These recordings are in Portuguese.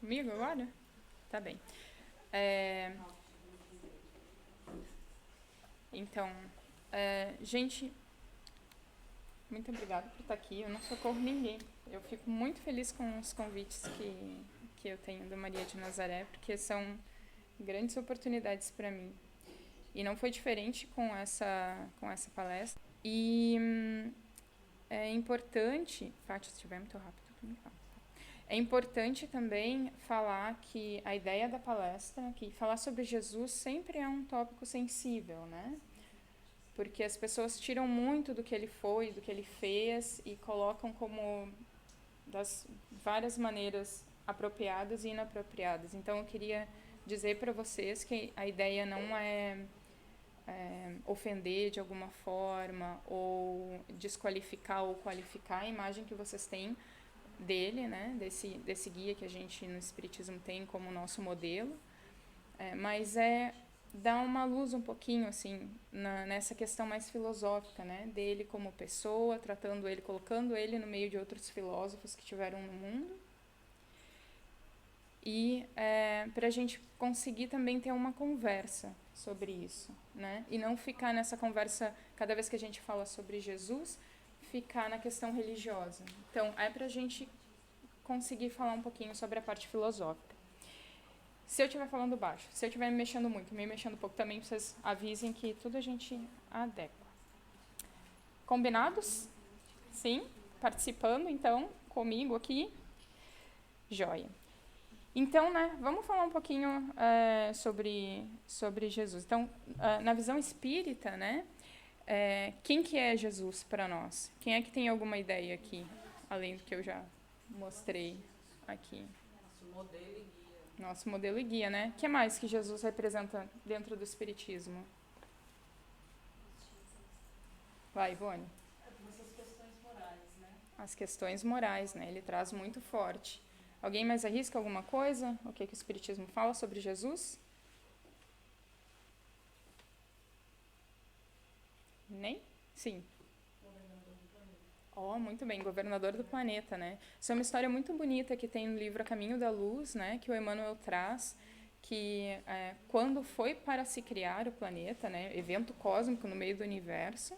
Comigo agora? Tá bem. É, então, gente, muito obrigada por estar aqui. Eu não socorro ninguém. Eu fico muito feliz com os convites que eu tenho da Maria de Nazaré, porque são grandes oportunidades para mim. E não foi diferente com essa palestra. E é importante... Paty, se estiver muito rápido, tu me fala. É importante também falar que a ideia da palestra, que falar sobre Jesus sempre é um tópico sensível, né? Porque as pessoas tiram muito do que ele foi, do que ele fez e colocam como das várias maneiras apropriadas e inapropriadas. Então eu queria dizer para vocês que a ideia não é ofender de alguma forma ou desqualificar ou qualificar a imagem que vocês têm dele, né, desse guia que a gente no Espiritismo tem como nosso modelo, mas dar uma luz um pouquinho assim nessa questão mais filosófica, né, dele como pessoa, tratando ele, colocando ele no meio de outros filósofos que tiveram no mundo, e para a gente conseguir também ter uma conversa sobre isso, né, e não ficar nessa conversa cada vez que a gente fala sobre Jesus, ficar na questão religiosa. Então, para a gente conseguir falar um pouquinho sobre a parte filosófica. Se eu estiver falando baixo, se eu estiver me mexendo muito, me mexendo pouco também, vocês avisem que tudo a gente adequa. Combinados? Sim? Participando, então, comigo aqui? Joia. Então, né, vamos falar um pouquinho sobre Jesus. Então, na visão espírita, né, quem que é Jesus para nós? Quem é que tem alguma ideia aqui, além do que eu já mostrei aqui? Nosso modelo e guia, né? O que mais que Jesus representa dentro do Espiritismo? Vai, Ivone. Essas questões morais, né? As questões morais, né? Ele traz muito forte. Alguém mais arrisca alguma coisa? O que o Espiritismo fala sobre Jesus? Nem? Sim. Governador do planeta. Oh, muito bem, governador do planeta, né? Isso é uma história muito bonita que tem no livro A Caminho da Luz, né? Que o Emmanuel traz, que quando foi para se criar o planeta, né? Evento cósmico no meio do universo,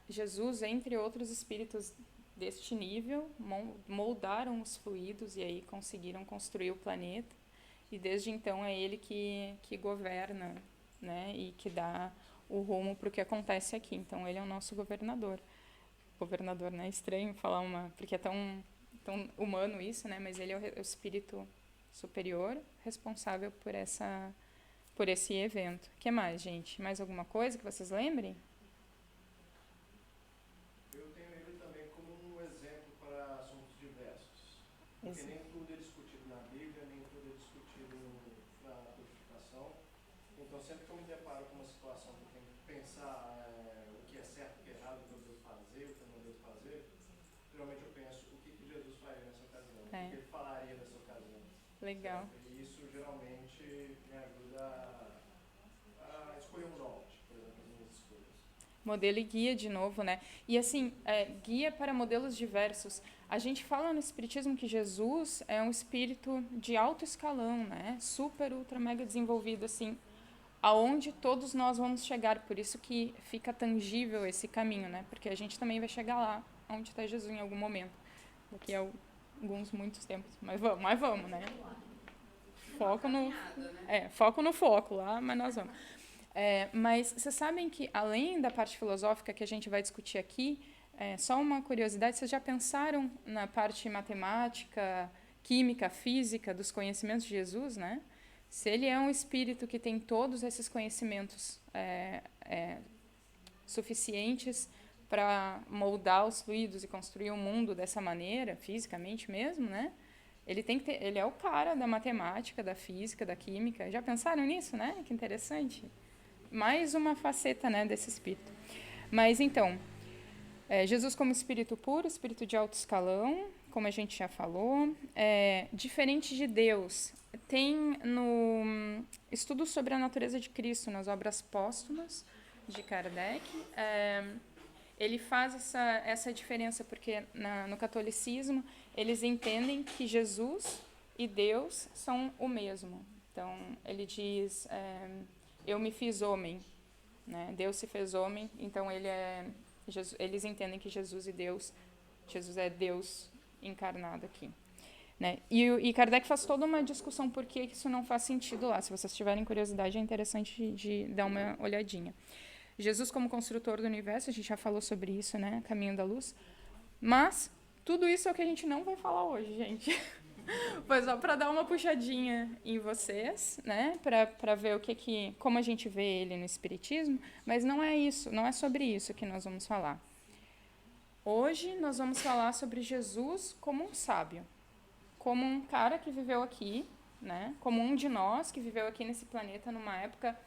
Jesus, entre outros espíritos deste nível, moldaram os fluidos e aí conseguiram construir o planeta. E desde então é ele que governa, né? E que dá o rumo para o que acontece aqui. Então ele é o nosso governador. Governador, né? Estranho falar porque é tão humano isso, né? Mas ele é o espírito superior responsável por esse evento. O que mais, gente? Mais alguma coisa que vocês lembrem? Eu tenho ele também como um exemplo para assuntos diversos. Porque nem tudo é discutido na Bíblia, nem tudo é discutido na codificação. Então, sempre que eu me deparo com uma situação que eu tenho que pensar o que é certo, o que é errado, o que eu devo fazer, o que eu não devo fazer, geralmente eu penso o que Jesus faria nessa ocasião, o que ele falaria nessa ocasião. Legal. Certo? E isso geralmente me ajuda a escolher um norte, por exemplo, as minhas escolhas. Modelo e guia de novo, né? E assim, guia para modelos diversos. A gente fala no Espiritismo que Jesus é um espírito de alto escalão, né? Super, ultra, mega desenvolvido, assim, aonde todos nós vamos chegar. Por isso que fica tangível esse caminho, né? Porque a gente também vai chegar lá, onde está Jesus em algum momento. Daqui a muitos tempos. Mas vamos, né? Foco no foco lá, mas nós vamos. Mas vocês sabem que, além da parte filosófica que a gente vai discutir aqui, só uma curiosidade, vocês já pensaram na parte matemática, química, física dos conhecimentos de Jesus, né? Se ele é um espírito que tem todos esses conhecimentos suficientes para moldar os fluidos e construir o mundo dessa maneira, fisicamente mesmo, né? Ele é o cara da matemática, da física, da química. Já pensaram nisso, né? Que interessante. Mais uma faceta, né, desse espírito. Mas então, Jesus como espírito puro, espírito de alto escalão, como a gente já falou, diferente de Deus. Tem no Estudo sobre a Natureza de Cristo, nas obras póstumas de Kardec, ele faz essa diferença, porque no catolicismo eles entendem que Jesus e Deus são o mesmo. Então, ele diz, eu me fiz homem, né? Deus se fez homem, então eles entendem que Jesus é Deus encarnado aqui. Né? E Kardec faz toda uma discussão por que isso não faz sentido lá. Se vocês tiverem curiosidade, é interessante de dar uma olhadinha. Jesus como construtor do universo, a gente já falou sobre isso, né? Caminho da Luz. Mas tudo isso é o que a gente não vai falar hoje, gente. Foi só para dar uma puxadinha em vocês, né? Para ver como a gente vê ele no Espiritismo. Mas não é isso, não é sobre isso que nós vamos falar. Hoje nós vamos falar sobre Jesus como um sábio. Como um cara que viveu aqui, né? Como um de nós que viveu aqui nesse planeta numa época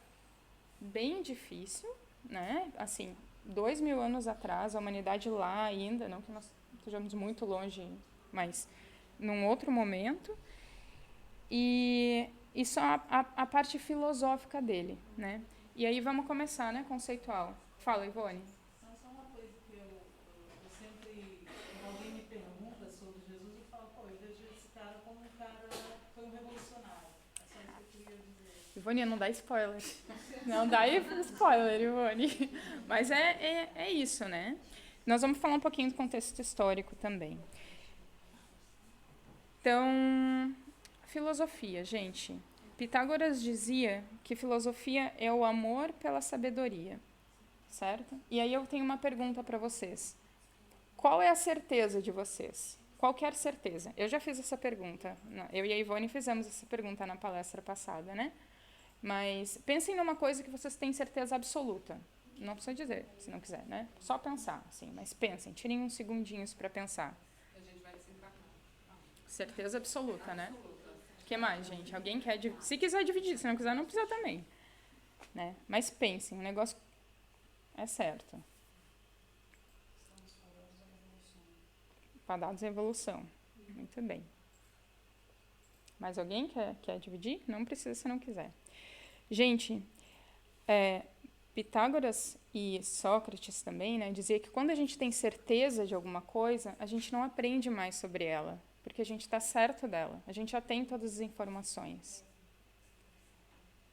bem difícil, né? Assim, 2000 anos atrás, a humanidade lá ainda, não que nós estejamos muito longe, mas num outro momento. E só a parte filosófica dele, né? E aí vamos começar, né? Conceitual. Fala, Ivone. Não, só uma coisa que eu sempre, quando alguém me pergunta sobre Jesus, eu falo, pô, eu vejo esse cara como um cara, foi um revolucionário. É só isso que eu queria dizer. Ivone, não dá spoiler. Não dá spoiler, Ivone. Mas é isso, né? Nós vamos falar um pouquinho do contexto histórico também. Então, filosofia, gente. Pitágoras dizia que filosofia é o amor pela sabedoria, certo? E aí eu tenho uma pergunta para vocês. Qual é a certeza de vocês? Qualquer certeza. Eu já fiz essa pergunta. Eu e a Ivone fizemos essa pergunta na palestra passada, né? Mas pensem numa coisa que vocês têm certeza absoluta. Não precisa dizer, se não quiser, né? Só pensar, assim. Mas pensem, tirem uns segundinhos para pensar. A gente vai desencarnar. Certeza absoluta, né? O que mais, gente? Alguém quer dividir? Se quiser dividir, se não quiser, não precisa também. Né? Mas pensem, o negócio é certo. Fadados à evolução. Muito bem. Mais alguém quer dividir? Não precisa se não quiser. Gente, Pitágoras e Sócrates também, né, dizia que quando a gente tem certeza de alguma coisa, a gente não aprende mais sobre ela, porque a gente está certo dela, a gente já tem todas as informações.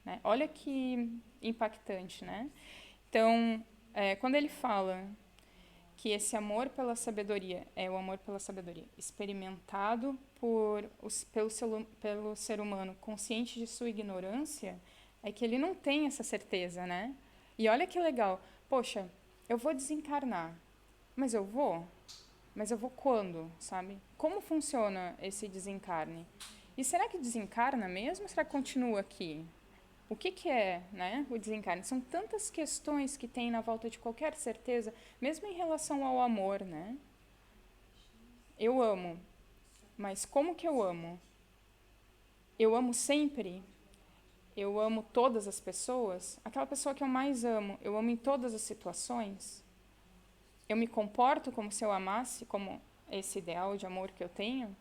Né? Olha que impactante, né? Então, quando ele fala que esse amor pela sabedoria é o amor pela sabedoria experimentado pelo ser humano consciente de sua ignorância, é que ele não tem essa certeza, né? E olha que legal. Poxa, eu vou desencarnar. Mas eu vou? Mas eu vou quando, sabe? Como funciona esse desencarne? E será que desencarna mesmo ou será que continua aqui? O que é, né, o desencarne? São tantas questões que tem na volta de qualquer certeza, mesmo em relação ao amor, né? Eu amo. Mas como que eu amo? Eu amo sempre? Eu amo todas as pessoas? Aquela pessoa que eu mais amo, eu amo em todas as situações? Eu me comporto como se eu amasse, como esse ideal de amor que eu tenho?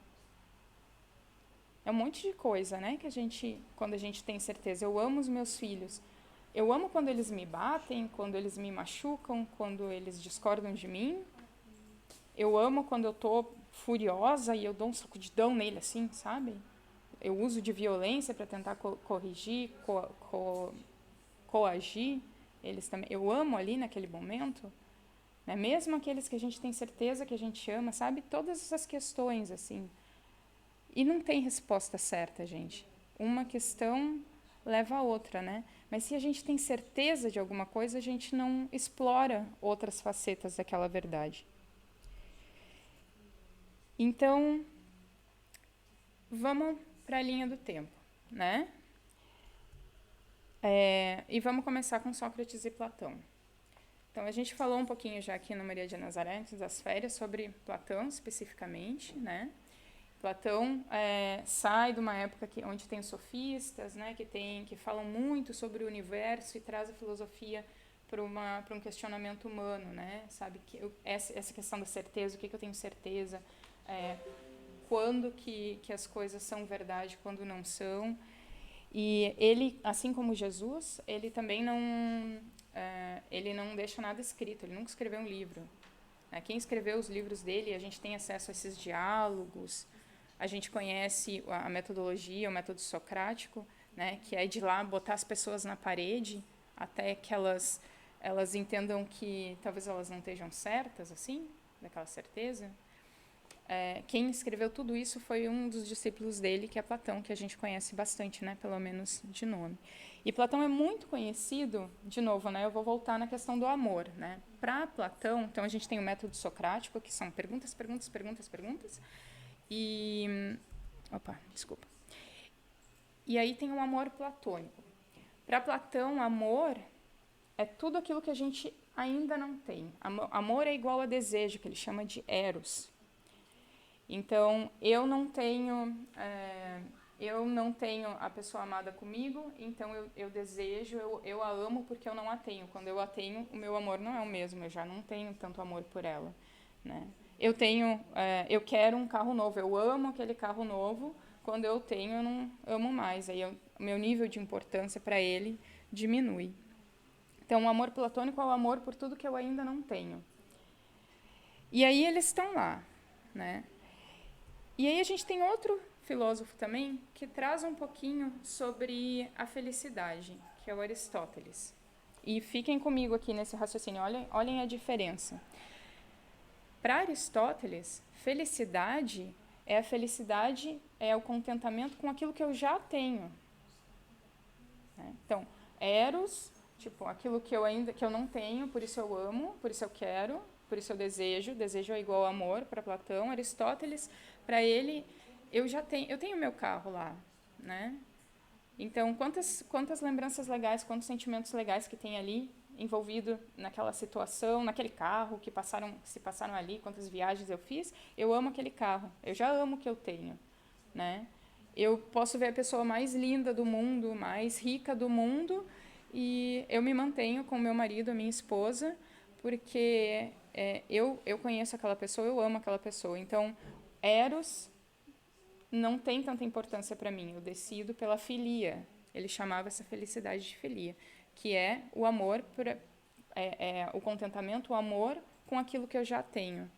É um monte de coisa, né, que quando a gente tem certeza. Eu amo os meus filhos. Eu amo quando eles me batem, quando eles me machucam, quando eles discordam de mim. Eu amo quando eu estou furiosa e eu dou um sacudidão nele assim, sabe? Eu uso de violência para tentar corrigir, coagir eles também. Eu amo ali naquele momento, né? Mesmo aqueles que a gente tem certeza que a gente ama, sabe? Todas essas questões, assim. E não tem resposta certa, gente. Uma questão leva a outra, né? Mas se a gente tem certeza de alguma coisa, a gente não explora outras facetas daquela verdade. Então, vamos para a linha do tempo, né? E vamos começar com Sócrates e Platão. Então, a gente falou um pouquinho já aqui no Maria de Nazaré, antes das férias, sobre Platão especificamente, né? Platão sai de uma época onde tem sofistas, né, que falam muito sobre o universo e traz a filosofia para um questionamento humano, né? Sabe, essa questão da certeza, o que eu tenho certeza, quando que as coisas são verdade, quando não são. E ele, assim como Jesus, ele também ele não deixa nada escrito, ele nunca escreveu um livro. Quem escreveu os livros dele, a gente tem acesso a esses diálogos, a gente conhece a metodologia, o método socrático, né, que é de lá botar as pessoas na parede até que elas entendam que talvez elas não estejam certas, assim, daquela certeza. Quem escreveu tudo isso foi um dos discípulos dele, que é Platão, que a gente conhece bastante, né, pelo menos de nome. E Platão é muito conhecido, de novo, né, eu vou voltar na questão do amor, né. Para Platão, então a gente tem o método socrático, que são perguntas, perguntas, perguntas, perguntas, e desculpa. E aí tem o amor platônico. Para Platão, amor é tudo aquilo que a gente ainda não tem. Amor é igual a desejo, que ele chama de eros. Então, eu não tenho a pessoa amada comigo, então eu desejo, eu a amo porque eu não a tenho. Quando eu a tenho, o meu amor não é o mesmo, eu já não tenho tanto amor por ela, né? Eu quero um carro novo, eu amo aquele carro novo, quando eu tenho, eu não amo mais. Aí o meu nível de importância para ele diminui. Então, o amor platônico é o amor por tudo que eu ainda não tenho. E aí eles estão lá, né? E aí a gente tem outro filósofo também que traz um pouquinho sobre a felicidade, que é o Aristóteles. E fiquem comigo aqui nesse raciocínio, olhem a diferença. Para Aristóteles, felicidade é o contentamento com aquilo que eu já tenho. Né? Então, eros, tipo, aquilo que eu não tenho, por isso eu amo, por isso eu quero, por isso eu desejo. Desejo é igual amor para Platão. Aristóteles, para ele, eu tenho meu carro lá, né? Então, quantas lembranças legais, quantos sentimentos legais que tem ali envolvido naquela situação, naquele carro que se passaram ali, quantas viagens eu fiz, eu amo aquele carro, eu já amo o que eu tenho, né? Eu posso ver a pessoa mais linda do mundo, mais rica do mundo, e eu me mantenho com o meu marido, a minha esposa, porque eu conheço aquela pessoa, eu amo aquela pessoa. Então, eros não tem tanta importância para mim, eu decido pela filia. Ele chamava essa felicidade de filia, que é o amor, o contentamento, o amor com aquilo que eu já tenho.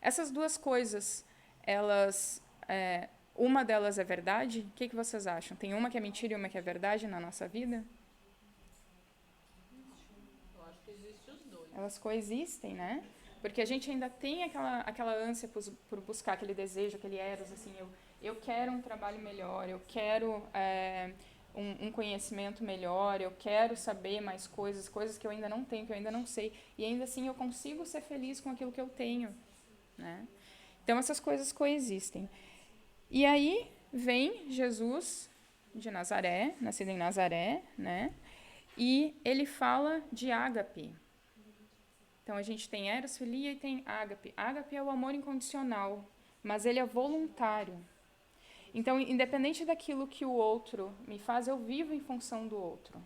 Essas duas coisas, uma delas é verdade? O que vocês acham? Tem uma que é mentira e uma que é verdade na nossa vida? Eu acho que existe os dois. Elas coexistem, né? Porque a gente ainda tem aquela ânsia por buscar aquele desejo, aquele eros, assim, eu quero um trabalho melhor, eu quero um conhecimento melhor, eu quero saber mais coisas que eu ainda não tenho, que eu ainda não sei. E ainda assim eu consigo ser feliz com aquilo que eu tenho, né? Então essas coisas coexistem. E aí vem Jesus de Nazaré, nascido em Nazaré, né? E ele fala de ágape. Então, a gente tem eros, filia e tem ágape. Ágape é o amor incondicional, mas ele é voluntário. Então, independente daquilo que o outro me faz, eu vivo em função do outro.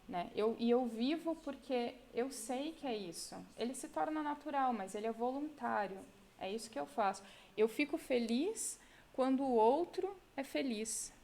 Né? Eu vivo porque eu sei que é isso. Ele se torna natural, mas ele é voluntário. É isso que eu faço. Eu fico feliz quando o outro é feliz.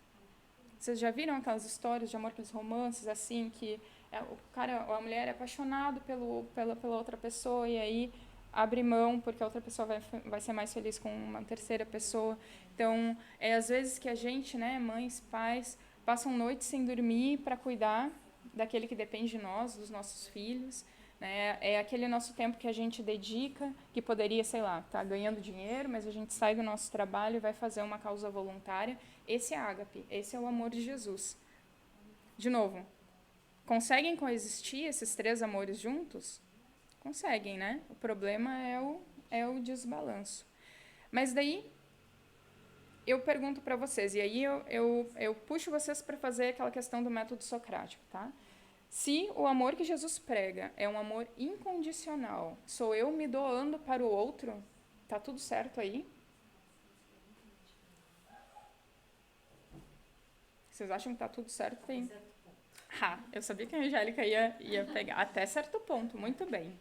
Vocês já viram aquelas histórias de amor, aqueles romances assim, que a mulher é apaixonado pela outra pessoa e aí abre mão porque a outra pessoa vai ser mais feliz com uma terceira pessoa. Então, às vezes que a gente, né, mães, pais, passam noites sem dormir para cuidar daquele que depende de nós, dos nossos filhos. Né? É aquele nosso tempo que a gente dedica, que poderia, sei lá, estar ganhando dinheiro, mas a gente sai do nosso trabalho e vai fazer uma causa voluntária. Esse é ágape, esse é o amor de Jesus. De novo, conseguem coexistir esses três amores juntos? Conseguem, né? O problema é o desbalanço. Mas daí, eu pergunto para vocês, e aí eu puxo vocês para fazer aquela questão do método socrático, tá? Se o amor que Jesus prega é um amor incondicional, sou eu me doando para o outro, tá tudo certo aí? Vocês acham que tá tudo certo? Tem. Eu sabia que a Angélica ia pegar. Até certo ponto, muito bem.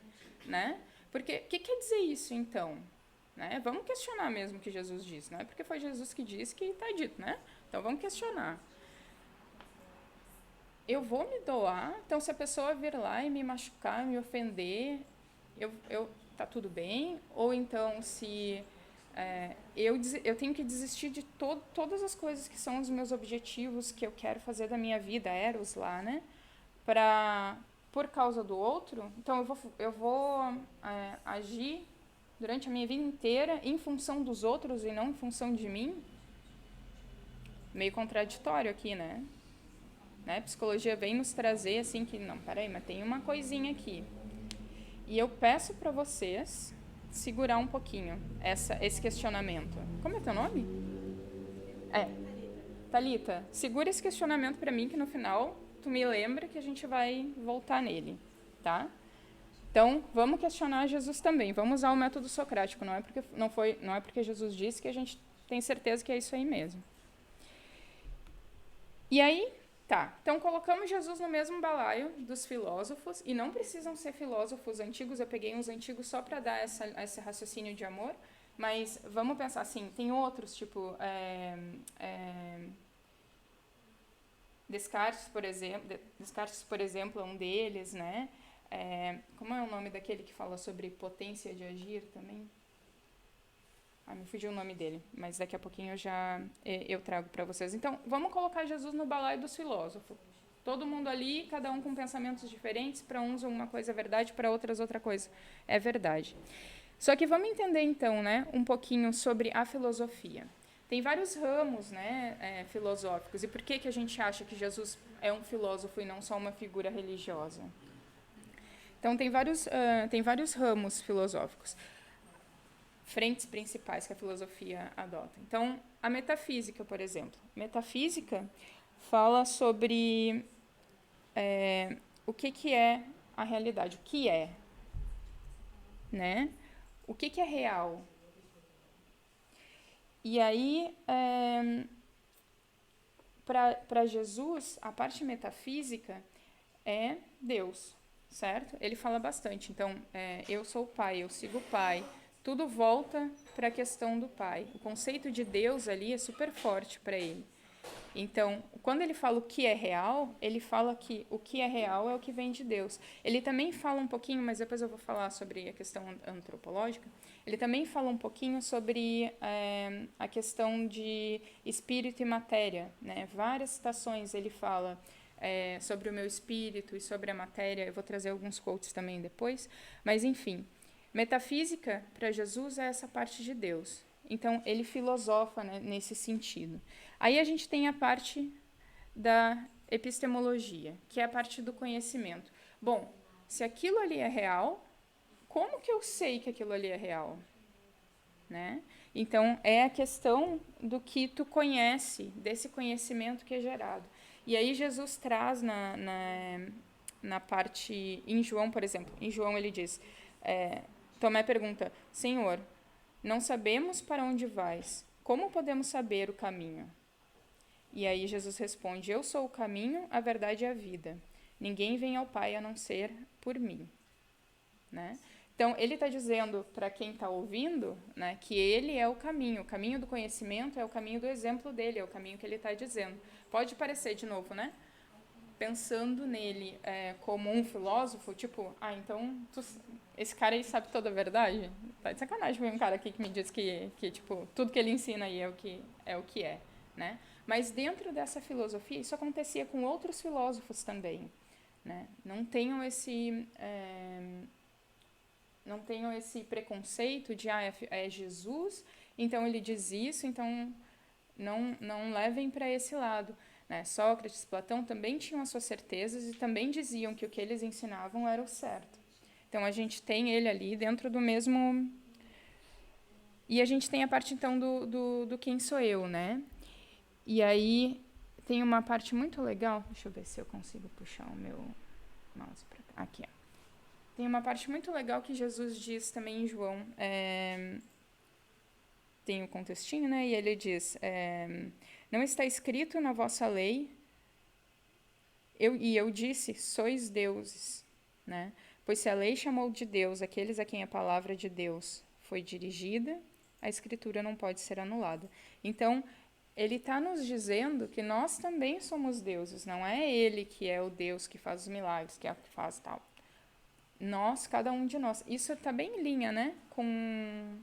Né? Porque, o que quer dizer isso, então? Né? Vamos questionar mesmo o que Jesus disse. Não é porque foi Jesus que disse que está dito, né? Então, vamos questionar. Eu vou me doar, então se a pessoa vir lá e me machucar, me ofender, tá tudo bem? Ou então se eu tenho que desistir de todas as coisas que são os meus objetivos, que eu quero fazer da minha vida, eros lá, né? Por causa do outro. Então, eu vou agir durante a minha vida inteira em função dos outros e não em função de mim. Meio contraditório aqui, né? A psicologia vem nos trazer assim que, não, peraí, mas tem uma coisinha aqui. E eu peço para vocês segurar um pouquinho esse questionamento. Como é teu nome? Thalita, segura esse questionamento para mim que no final tu me lembra que a gente vai voltar nele, tá? Então, vamos questionar Jesus também. Vamos usar o método socrático. Não é porque Jesus disse que a gente tem certeza que é isso aí mesmo. E aí, tá. Então, colocamos Jesus no mesmo balaio dos filósofos, e não precisam ser filósofos antigos. Eu peguei uns antigos só para dar esse raciocínio de amor, mas vamos pensar assim, tem outros, tipo Descartes, por exemplo, é um deles, né? Como é o nome daquele que fala sobre potência de agir também? Me fugiu o nome dele, mas daqui a pouquinho eu trago para vocês. Então, vamos colocar Jesus no balaio dos filósofos. Todo mundo ali, cada um com pensamentos diferentes. Para uns uma coisa é verdade, para outras outra coisa é verdade. Só que vamos entender então, né, um pouquinho sobre a filosofia. Tem vários ramos, né, filosóficos. E por que a gente acha que Jesus é um filósofo e não só uma figura religiosa? Então, tem vários ramos filosóficos, frentes principais que a filosofia adota. Então, a metafísica, por exemplo. Metafísica fala sobre o que é a realidade, o que é, né? O que é real. E aí, para Jesus, a parte metafísica é Deus, certo? Ele fala bastante. Então, eu sou o Pai, eu sigo o Pai. Tudo volta para a questão do Pai. O conceito de Deus ali é super forte para ele. Então, quando ele fala o que é real, ele fala que o que é real é o que vem de Deus. Ele também fala um pouquinho, mas depois eu vou falar sobre a questão antropológica, ele também fala um pouquinho sobre a questão de espírito e matéria, né? Várias citações ele fala sobre o meu espírito e sobre a matéria. Eu vou trazer alguns quotes também depois, mas enfim. Metafísica, para Jesus, é essa parte de Deus. Então, ele filosofa, né, nesse sentido. Aí a gente tem a parte da epistemologia, que é a parte do conhecimento. Bom, se aquilo ali é real, como que eu sei que aquilo ali é real? Né? Então, é a questão do que tu conhece, desse conhecimento que é gerado. E aí Jesus traz na parte, em João, por exemplo, em João ele diz, Tomé pergunta, Senhor, não sabemos para onde vais, como podemos saber o caminho? E aí Jesus responde, eu sou o caminho, a verdade e a vida. Ninguém vem ao Pai a não ser por mim. Né? Então, ele está dizendo para quem está ouvindo, né, que ele é o caminho do conhecimento é o caminho do exemplo dele, é o caminho que ele está dizendo. Pode parecer, de novo, né? Pensando nele como um filósofo, tipo, então esse cara aí sabe toda a verdade? Tá de sacanagem ver um cara aqui que me diz que tipo, tudo que ele ensina aí é o que é, né? Mas dentro dessa filosofia, isso acontecia com outros filósofos também, né? Não tenham esse preconceito de é Jesus, então ele diz isso, então não levem para esse lado. Né? Sócrates, Platão também tinham as suas certezas e também diziam que o que eles ensinavam era o certo. Então, a gente tem ele ali dentro do mesmo... E a gente tem a parte, então, do quem sou eu, né? E aí, tem uma parte muito legal... Deixa eu ver se eu consigo puxar o meu mouse para cá. Aqui, ó. Tem uma parte muito legal que Jesus diz também em João. Tem o contextinho, né? E ele diz... não está escrito na vossa lei... Eu disse, sois deuses, né? Pois se a lei chamou de Deus aqueles a quem a palavra de Deus foi dirigida, a Escritura não pode ser anulada. Então, ele está nos dizendo que nós também somos deuses, não é ele que é o Deus que faz os milagres, que é o que faz tal. Nós, cada um de nós. Isso está bem em linha, né, com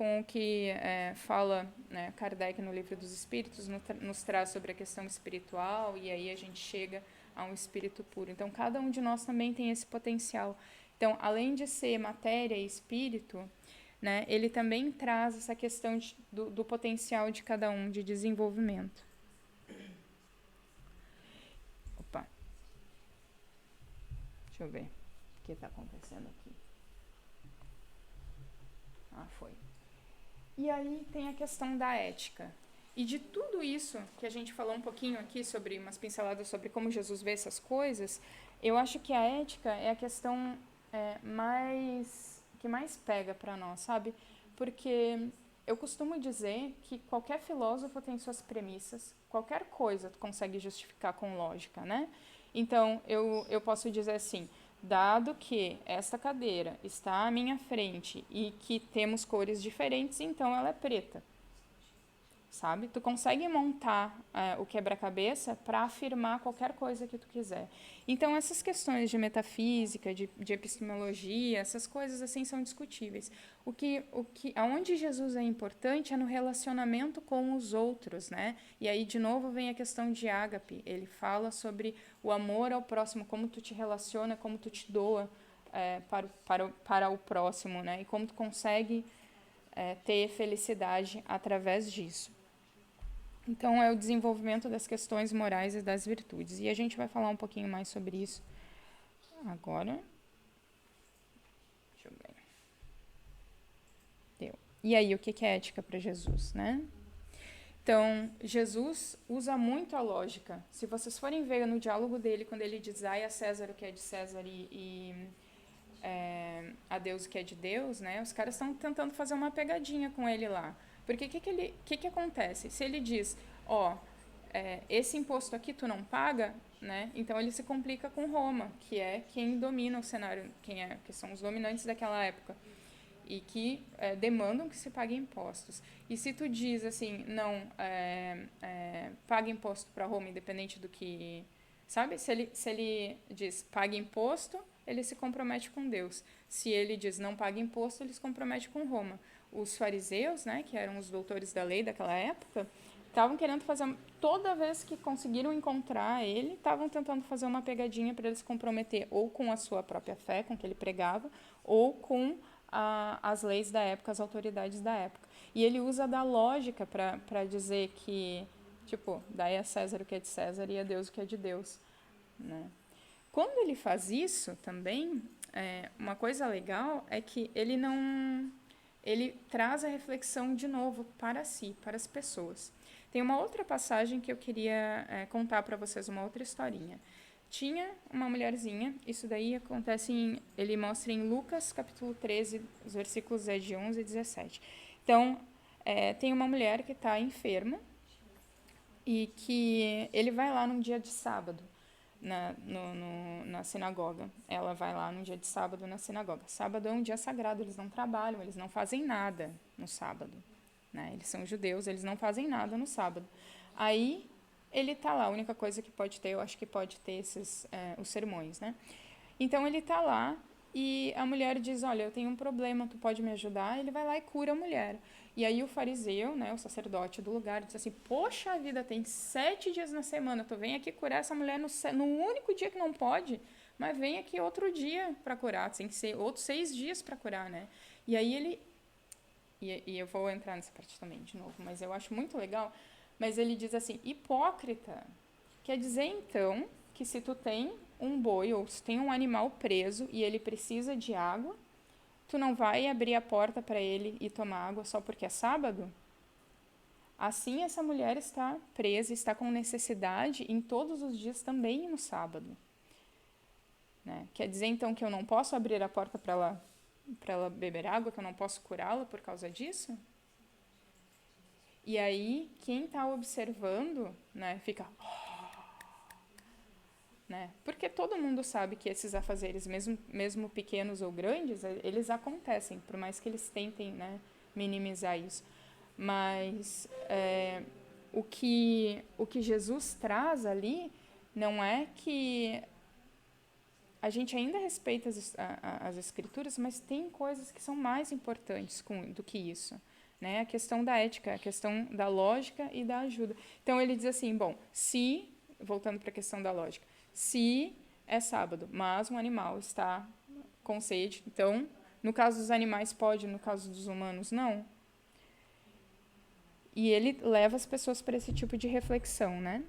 com o que fala, né, Kardec no Livro dos Espíritos, nos traz sobre a questão espiritual, e aí a gente chega a um espírito puro. Então, cada um de nós também tem esse potencial. Então, além de ser matéria e espírito, né, ele também traz essa questão do potencial de cada um de desenvolvimento. Opa. Deixa eu ver o que está acontecendo aqui. Foi. E aí tem a questão da ética. E de tudo isso que a gente falou um pouquinho aqui, sobre umas pinceladas sobre como Jesus vê essas coisas, eu acho que a ética é a questão que mais pega para nós, sabe? Porque eu costumo dizer que qualquer filósofo tem suas premissas, qualquer coisa tu consegue justificar com lógica, né? Então, eu posso dizer assim, dado que esta cadeira está à minha frente e que temos cores diferentes, então ela é preta. Sabe? Tu consegue montar o quebra-cabeça para afirmar qualquer coisa que tu quiser. Então, essas questões de metafísica, de epistemologia, essas coisas assim são discutíveis. Aonde Jesus é importante é no relacionamento com os outros, né? E aí, de novo, vem a questão de ágape. Ele fala sobre o amor ao próximo, como tu te relaciona, como tu te doa para o próximo, né? E como tu consegue ter felicidade através disso. Então, é o desenvolvimento das questões morais e das virtudes. E a gente vai falar um pouquinho mais sobre isso agora. Deixa eu ver. Deu. E aí, o que é ética para Jesus, né? Então, Jesus usa muito a lógica. Se vocês forem ver no diálogo dele, quando ele diz, ai a César o que é de César e a Deus o que é de Deus, né? Os caras estão tentando fazer uma pegadinha com ele lá. Porque o que acontece? Se ele diz, esse imposto aqui tu não paga, né? Então ele se complica com Roma, que é quem domina o cenário, que são os dominantes daquela época e que demandam que se pague impostos. E se tu diz assim, não, paga imposto para Roma, independente do que... Sabe? Se ele diz paga imposto, ele se compromete com Deus. Se ele diz não paga imposto, ele se compromete com Roma. Os fariseus, né, que eram os doutores da lei daquela época, estavam querendo fazer... Toda vez que conseguiram encontrar ele, estavam tentando fazer uma pegadinha para ele se comprometer ou com a sua própria fé, com o que ele pregava, ou com as leis da época, as autoridades da época. E ele usa da lógica para dizer que, tipo, dai a César o que é de César e a Deus o que é de Deus, né? Quando ele faz isso também, uma coisa legal é que ele não... Ele traz a reflexão de novo para si, para as pessoas. Tem uma outra passagem que eu queria contar para vocês, uma outra historinha. Tinha uma mulherzinha, isso daí acontece ele mostra em Lucas, capítulo 13, os versículos de 11 e 17. Então, tem uma mulher que está enferma e que ele vai lá num dia de sábado na sinagoga. Ela vai lá num dia de sábado na sinagoga. Sábado é um dia sagrado, eles não trabalham, eles não fazem nada no sábado, né? Eles são judeus, eles não fazem nada no sábado. Aí ele está lá, a única coisa que pode ter, eu acho que pode ter os sermões, né? Então ele está lá e a mulher diz, olha, eu tenho um problema, tu pode me ajudar? Ele vai lá e cura a mulher. E aí o fariseu, né, o sacerdote do lugar, diz assim, poxa vida, tem 7 dias na semana, tu vem aqui curar essa mulher no único dia que não pode, mas vem aqui outro dia para curar, tem que ser outros 6 dias para curar, né? E aí ele... E eu vou entrar nessa parte também de novo, mas eu acho muito legal. Mas ele diz assim, hipócrita, quer dizer então que se tu tem um boi ou se tem um animal preso e ele precisa de água, tu não vai abrir a porta para ele e tomar água só porque é sábado? Assim essa mulher está presa, está com necessidade em todos os dias também no sábado, né? Quer dizer então que eu não posso abrir a porta para ela beber água, que eu não posso curá-la por causa disso? E aí, quem está observando, né, fica... Né? Porque todo mundo sabe que esses afazeres, mesmo pequenos ou grandes, eles acontecem, por mais que eles tentem, né, minimizar isso. Mas o que Jesus traz ali não é que... A gente ainda respeita as escrituras, mas tem coisas que são mais importantes do que isso. né? A questão da ética, a questão da lógica e da ajuda. Então, ele diz assim, bom, voltando para a questão da lógica, se é sábado, mas um animal está com sede, então, no caso dos animais pode, no caso dos humanos não. E ele leva as pessoas para esse tipo de reflexão, né?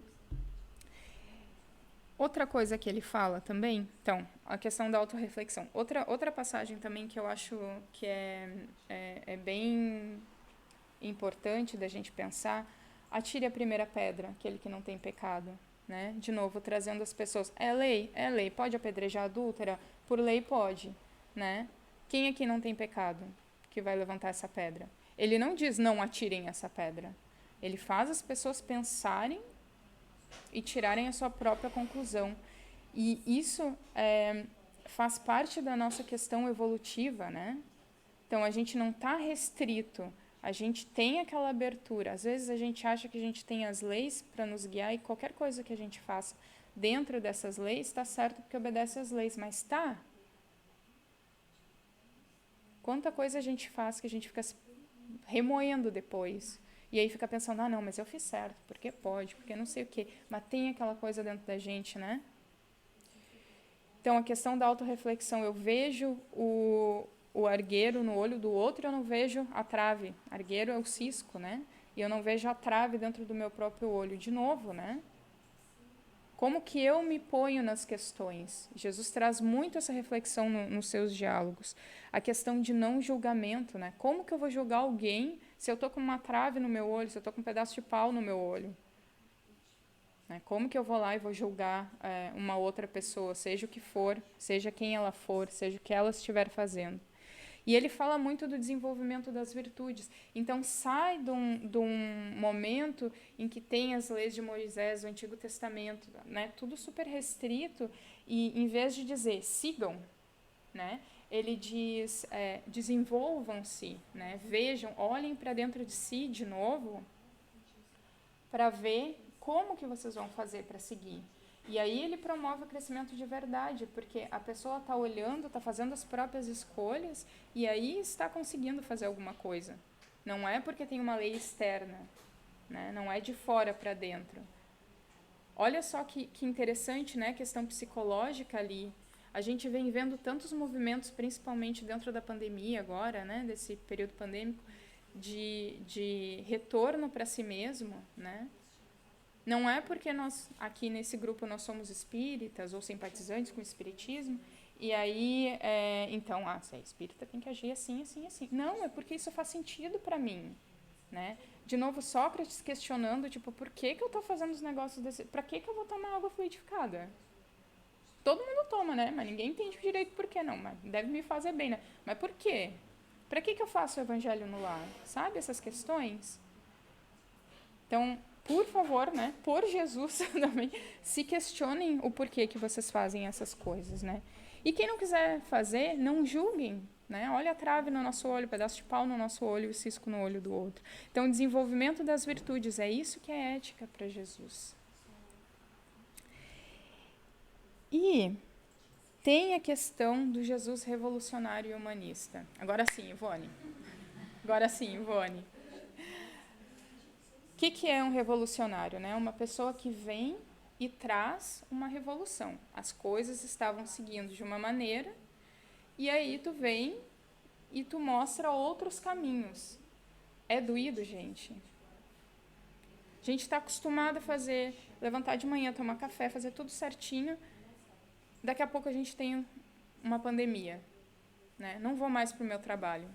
Outra coisa que ele fala também, então, a questão da autorreflexão. Outra passagem também que eu acho que é bem importante da gente pensar, atire a primeira pedra, aquele que não tem pecado, né? De novo, trazendo as pessoas. É lei, pode apedrejar a adúltera? Por lei pode, né? Quem aqui não tem pecado que vai levantar essa pedra? Ele não diz não atirem essa pedra. Ele faz as pessoas pensarem e tirarem a sua própria conclusão. E isso faz parte da nossa questão evolutiva, né? Então, a gente não está restrito, a gente tem aquela abertura. Às vezes, a gente acha que a gente tem as leis para nos guiar e qualquer coisa que a gente faça dentro dessas leis está certo porque obedece às leis, mas está. Quanta coisa a gente faz que a gente fica remoendo depois. E aí fica pensando, não, mas eu fiz certo, porque pode, porque não sei o quê. Mas tem aquela coisa dentro da gente, né? Então, a questão da autorreflexão, eu vejo o argueiro no olho do outro e eu não vejo a trave. Argueiro é o cisco, né? E eu não vejo a trave dentro do meu próprio olho. De novo, né? Como que eu me ponho nas questões? Jesus traz muito essa reflexão nos seus diálogos. A questão de não julgamento, né? Como que eu vou julgar alguém se eu estou com uma trave no meu olho, se eu estou com um pedaço de pau no meu olho? Né? Como que eu vou lá e vou julgar uma outra pessoa, seja o que for, seja quem ela for, seja o que ela estiver fazendo? E ele fala muito do desenvolvimento das virtudes. Então, sai de um momento em que tem as leis de Moisés, o Antigo Testamento, né, tudo super restrito, e em vez de dizer sigam, né, ele diz desenvolvam-se, né, vejam, olhem para dentro de si de novo, para ver como que vocês vão fazer para seguir. E aí ele promove o crescimento de verdade, porque a pessoa está olhando, está fazendo as próprias escolhas e aí está conseguindo fazer alguma coisa. Não é porque tem uma lei externa, né? Não é de fora para dentro. Olha só que interessante, né? A questão psicológica ali. A gente vem vendo tantos movimentos, principalmente dentro da pandemia agora, né? Desse período pandêmico, de retorno para si mesmo, né? Não é porque nós, aqui nesse grupo, nós somos espíritas ou simpatizantes com o espiritismo, e aí, então, se é espírita tem que agir assim, assim, assim. Não, é porque isso faz sentido para mim, né? De novo, Sócrates questionando, tipo, por que eu estou fazendo os negócios desse... Para que eu vou tomar água fluidificada? Todo mundo toma, né? Mas ninguém entende direito por que não. Mas deve me fazer bem, né? Mas por quê? Para que eu faço o evangelho no lar? Sabe essas questões? Então, por favor, né, por Jesus também, se questionem o porquê que vocês fazem essas coisas, né? E quem não quiser fazer, não julguem, né? Olha a trave no nosso olho, pedaço de pau no nosso olho e o cisco no olho do outro. Então, o desenvolvimento das virtudes, é isso que é ética para Jesus. E tem a questão do Jesus revolucionário e humanista. Agora sim, Ivone. O que é um revolucionário? Né? Uma pessoa que vem e traz uma revolução. As coisas estavam seguindo de uma maneira, e aí tu vem e tu mostra outros caminhos. É doído, gente. A gente está acostumado a fazer, levantar de manhã, tomar café, fazer tudo certinho. Daqui a pouco a gente tem uma pandemia. Né? Não vou mais para o meu trabalho.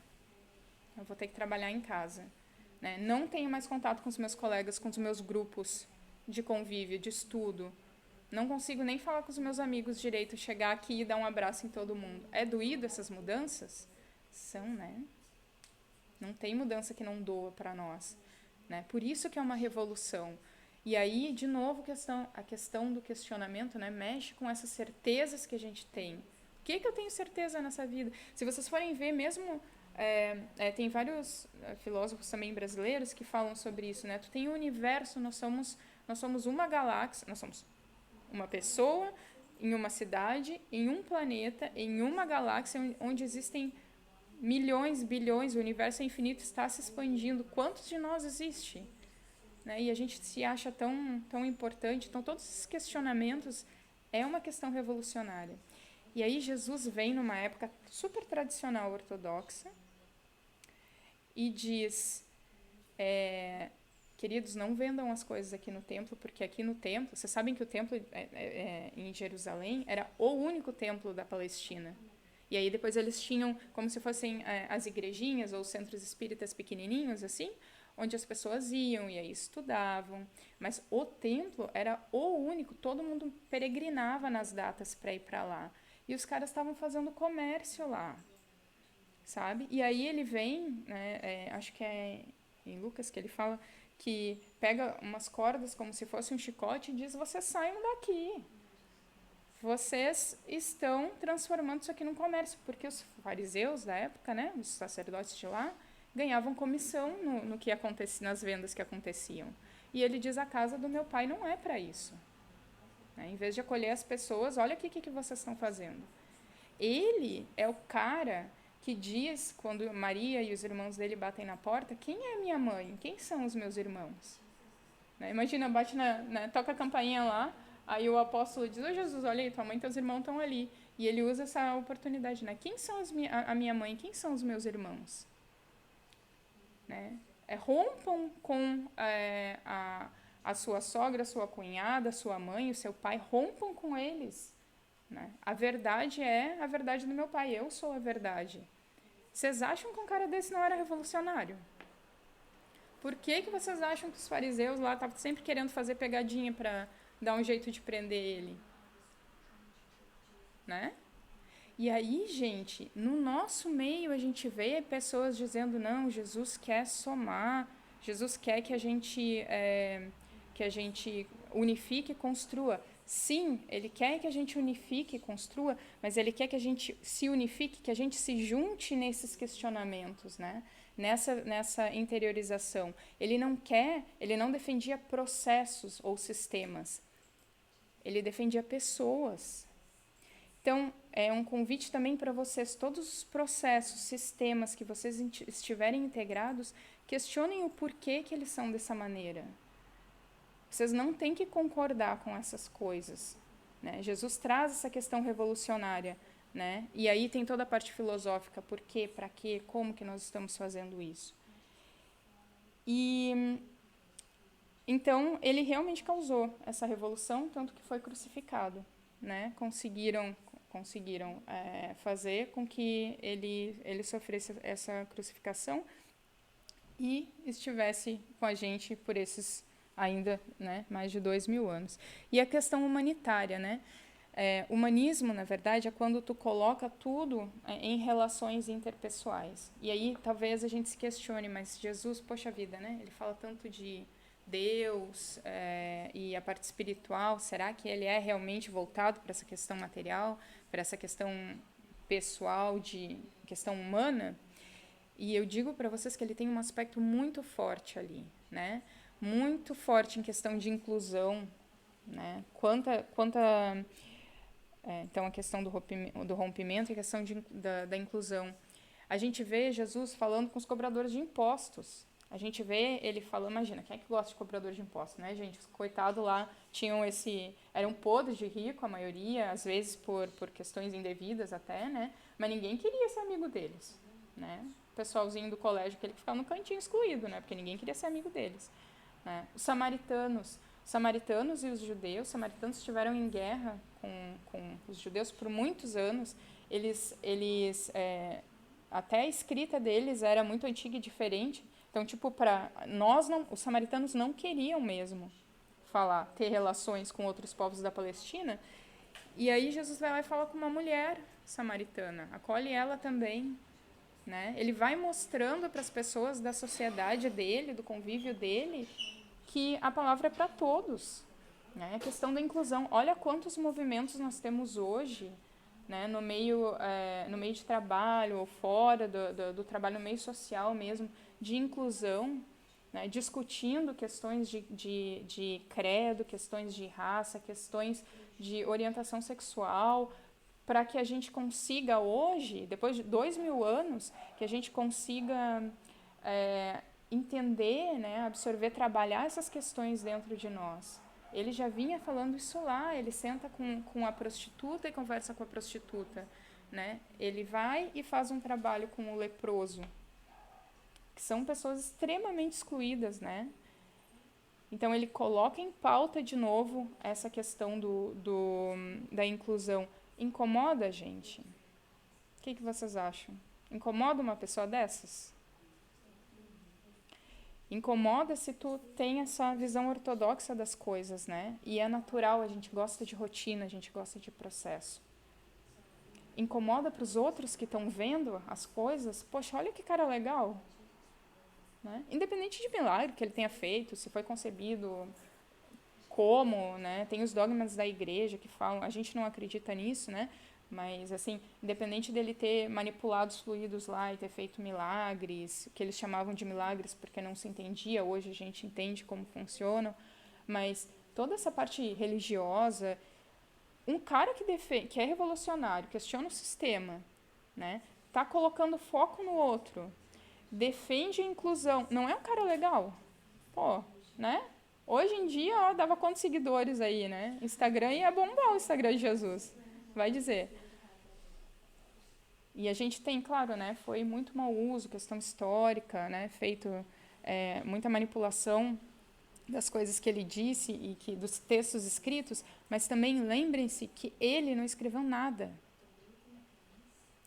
Eu vou ter que trabalhar em casa. Né? Não tenho mais contato com os meus colegas, com os meus grupos de convívio, de estudo. Não consigo nem falar com os meus amigos direito, chegar aqui e dar um abraço em todo mundo. É doído essas mudanças? São, né? Não tem mudança que não doa para nós. Né? Por isso que é uma revolução. E aí, de novo, a questão do questionamento, né, mexe com essas certezas que a gente tem. O que eu tenho certeza nessa vida? Se vocês forem ver mesmo... tem vários filósofos também brasileiros que falam sobre isso, né? Tu tem o universo, nós somos uma galáxia, nós somos uma pessoa em uma cidade, em um planeta, em uma galáxia onde existem milhões, bilhões, o universo é infinito, está se expandindo. Quantos de nós existe? Né? E a gente se acha tão importante. Então, todos esses questionamentos é uma questão revolucionária. E aí Jesus vem numa época super tradicional ortodoxa e diz, queridos, não vendam as coisas aqui no templo, porque aqui no templo, vocês sabem que o templo em Jerusalém era o único templo da Palestina. E aí depois eles tinham como se fossem as igrejinhas ou centros espíritas pequenininhos, assim, onde as pessoas iam e aí estudavam. Mas o templo era o único, todo mundo peregrinava nas datas para ir para lá. E os caras estavam fazendo comércio lá, sabe? E aí ele vem, né, acho que é em Lucas que ele fala que pega umas cordas como se fosse um chicote e diz, vocês saiam daqui. Vocês estão transformando isso aqui num comércio, porque os fariseus da época, né, os sacerdotes de lá, ganhavam comissão no que acontecia, nas vendas que aconteciam. E ele diz, a casa do meu pai não é para isso. Em vez de acolher as pessoas, olha aqui o que vocês estão fazendo. Ele é o cara que diz, quando Maria e os irmãos dele batem na porta, quem é minha mãe? Quem são os meus irmãos? Imagina, bate toca a campainha lá, aí o apóstolo diz, ô Jesus, olha aí, tua mãe e teus irmãos estão ali. E ele usa essa oportunidade, né? Quem são a minha mãe? Quem são os meus irmãos? Né? Rompam com a sua sogra, a sua cunhada, a sua mãe, o seu pai, rompam com eles. Né? A verdade é a verdade do meu pai, eu sou a verdade. Vocês acham que um cara desse não era revolucionário? Por que vocês acham que os fariseus lá estavam sempre querendo fazer pegadinha para dar um jeito de prender ele? Né? E aí, gente, no nosso meio a gente vê pessoas dizendo, não, Jesus quer somar, Jesus quer que a gente unifique e construa. Sim, ele quer que a gente unifique e construa, mas ele quer que a gente se unifique, que a gente se junte nesses questionamentos, né? Nessa interiorização. Ele não defendia processos ou sistemas, ele defendia pessoas. Então, é um convite também para vocês, todos os processos, sistemas que vocês estiverem integrados, questionem o porquê que eles são dessa maneira. Vocês não têm que concordar com essas coisas. Né? Jesus traz essa questão revolucionária. Né? E aí tem toda a parte filosófica, por quê, para quê, como que nós estamos fazendo isso. E então, ele realmente causou essa revolução, tanto que foi crucificado. Né? Conseguiram fazer com que ele sofresse essa crucificação e estivesse com a gente por esses ainda, né, mais de 2000 anos. E a questão humanitária, né? Humanismo, na verdade, é quando tu coloca tudo em relações interpessoais. E aí talvez a gente se questione, mas Jesus, poxa vida, né? Ele fala tanto de Deus e a parte espiritual, será que ele é realmente voltado para essa questão material, para essa questão pessoal, de questão humana? E eu digo para vocês que ele tem um aspecto muito forte ali, né? Muito forte em questão de inclusão, né? Então, a questão do rompimento e a questão da inclusão. A gente vê Jesus falando com os cobradores de impostos. A gente vê ele falando, imagina, quem é que gosta de cobrador de impostos, né, gente? Os coitados lá eram podres de rico, a maioria, às vezes por questões indevidas até, né? Mas ninguém queria ser amigo deles, né? O pessoalzinho do colégio, aquele que ficava no cantinho excluído, né? Porque ninguém queria ser amigo deles. Né? Os samaritanos e os judeus, os samaritanos estiveram em guerra com os judeus por muitos anos. Até a escrita deles era muito antiga e diferente. Então, tipo, os samaritanos não queriam mesmo ter relações com outros povos da Palestina. E aí Jesus vai lá e fala com uma mulher samaritana, acolhe ela também. Né? Ele vai mostrando para as pessoas da sociedade dele, do convívio dele, que a palavra é para todos. Né? A questão da inclusão. Olha quantos movimentos nós temos hoje, né? no meio de trabalho ou fora do trabalho, no meio social mesmo, de inclusão, né? Discutindo questões de credo, questões de raça, questões de orientação sexual, para que a gente consiga hoje, depois de 2000 anos, que a gente consiga entender, né, absorver, trabalhar essas questões dentro de nós. Ele já vinha falando isso lá, ele senta com a prostituta e conversa com a prostituta, né? Ele vai e faz um trabalho com o leproso, que são pessoas extremamente excluídas, né? Então, ele coloca em pauta de novo essa questão da inclusão. Incomoda a gente? O que vocês acham? Incomoda uma pessoa dessas? Incomoda se tu tem essa visão ortodoxa das coisas, né? E é natural, a gente gosta de rotina, a gente gosta de processo. Incomoda para os outros que estão vendo as coisas? Poxa, olha que cara legal. Né? Independente de milagre que ele tenha feito, se foi concebido como, né? Tem os dogmas da igreja que falam, a gente não acredita nisso, né? Mas, assim, independente dele ter manipulado os fluidos lá e ter feito milagres, que eles chamavam de milagres porque não se entendia, hoje a gente entende como funcionam, mas toda essa parte religiosa, um cara que é revolucionário, questiona o sistema, né? Tá colocando foco no outro, defende a inclusão, não é um cara legal? Pô, né? Hoje em dia, ó, dava quantos seguidores aí, né? Instagram ia bombar o Instagram de Jesus. Vai dizer. E a gente tem, claro, né? Foi muito mau uso, questão histórica, né? Feito muita manipulação das coisas que ele disse e dos textos escritos, mas também lembrem-se que ele não escreveu nada.